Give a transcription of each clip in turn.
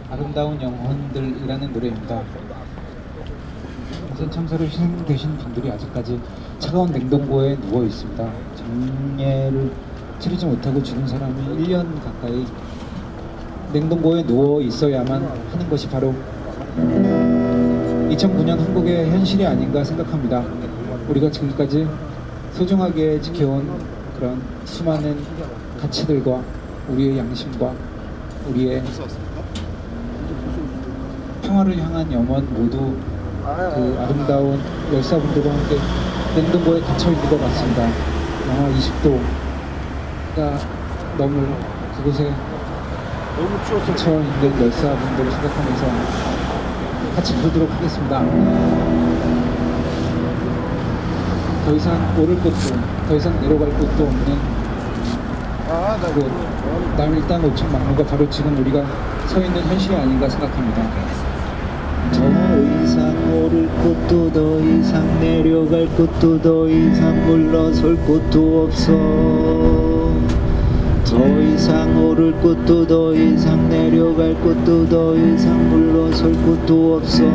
아름다운 영혼들이라는 노래입니다. 인선 참사로 희생되신 분들이 아직까지 차가운 냉동고에 누워 있습니다. 장례를 치르지 못하고 죽은 사람이 1년 가까이 냉동고에 누워 있어야만 하는 것이 바로 2009년 한국의 현실이 아닌가 생각합니다. 우리가 지금까지 소중하게 지켜온 그런 수많은 가치들과 우리의 양심과 우리의 평화를 향한 염원 모두 그 아름다운 열사분들과 함께 냉동고에 갇혀 있는 것 같습니다. 영하 20도가 넘을 그곳에 갇혀 있는 열사분들을 생각하면서 같이 부르도록 하겠습니다. 더 이상 오를 곳도 더 이상 내려갈 곳도 없는 그 남일당 5천 막루가 바로 지금 우리가 서 있는 현실이 아닌가 생각합니다. 더 이상 오를 곳도 더 이상 내려갈 곳도 더 이상 물러설 곳도 없어. 더 이상 오를 곳도 더 이상 내려갈 곳도 더 이상 물러설 곳도 없어.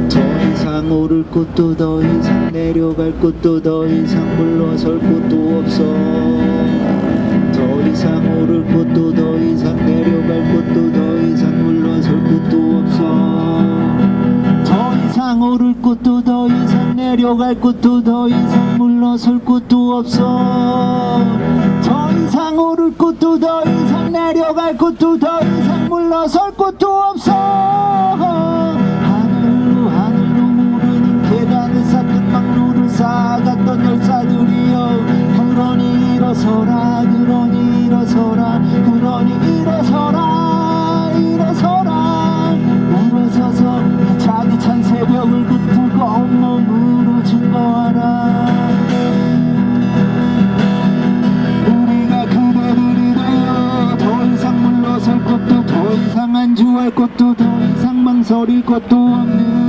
더 이상 오를 곳도 더 이상 내려갈 곳도 더 이상 물러설 곳도 없어. 더 이상 오를 곳도 더 이상 내려갈 곳도 더 이상 물러설 곳도 없어. 더 이상 오를 곳도 더 이상 내려갈 곳도 더 이상 물러설 곳도 없어. 더 이상 오를 곳도 더 이상 내려갈 곳도 더 이상 물러설 곳도 없어. 하늘로 오르는 계단을 쌓듯 막루를 쌓아갔던 열사들이여, 그러니 일어서라, 그러니 일어서라, 그러니 일어서라, 일어서라. 일어서서 이 자기 찬 새벽을 그 뜨거운 몸으로 증거하라. 우리가 그대들이 되어 더 이상 물러설 것도 더 이상 안주할 것도 더 이상 망설일 것도 없는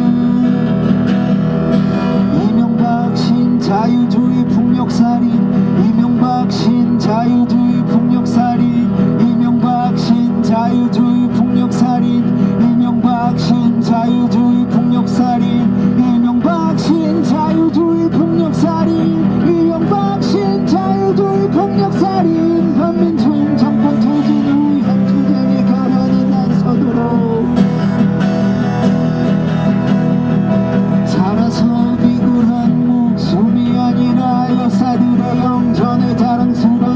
이명박 신자유주의 폭력살인, 이명박 신자유주의 폭력살인, 이명박 신자유주의 폭력살인, 이명박 신자유주의 폭력살인, 이명박 신자유주의 폭력살인, 이명박 신자유주의 폭력살인. 반민중 정권 퇴진 후 한투쟁의 결연이 난 서도록 살아서 비굴한 목숨이 아니라 열사들의 영전에 자랑스러운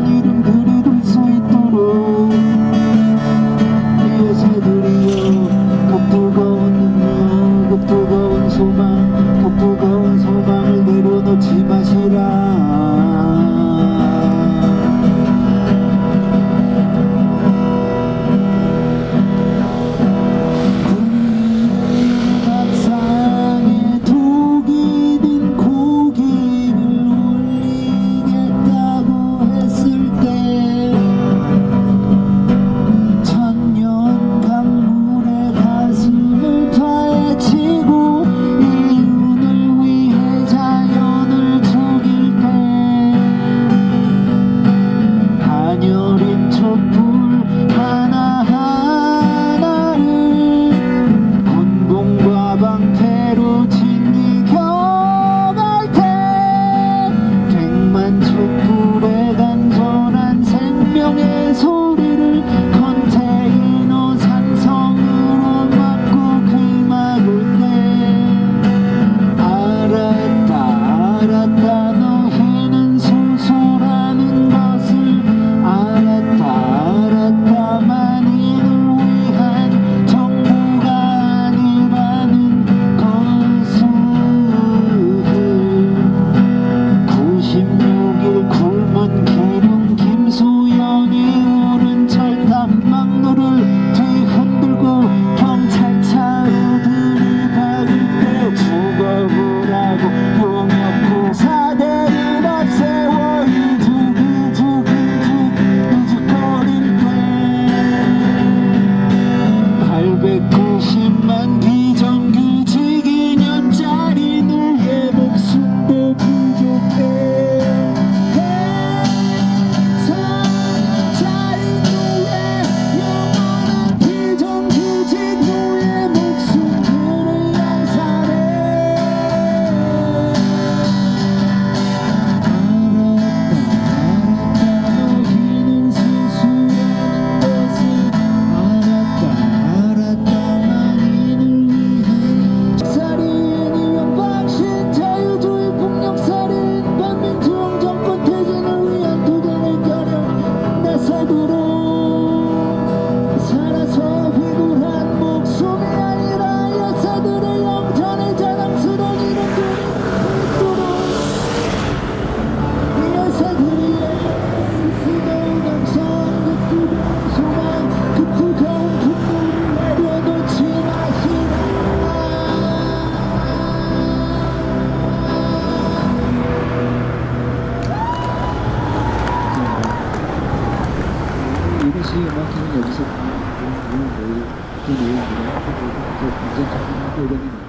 내일 또 내일 더 안전착륙하고 이러면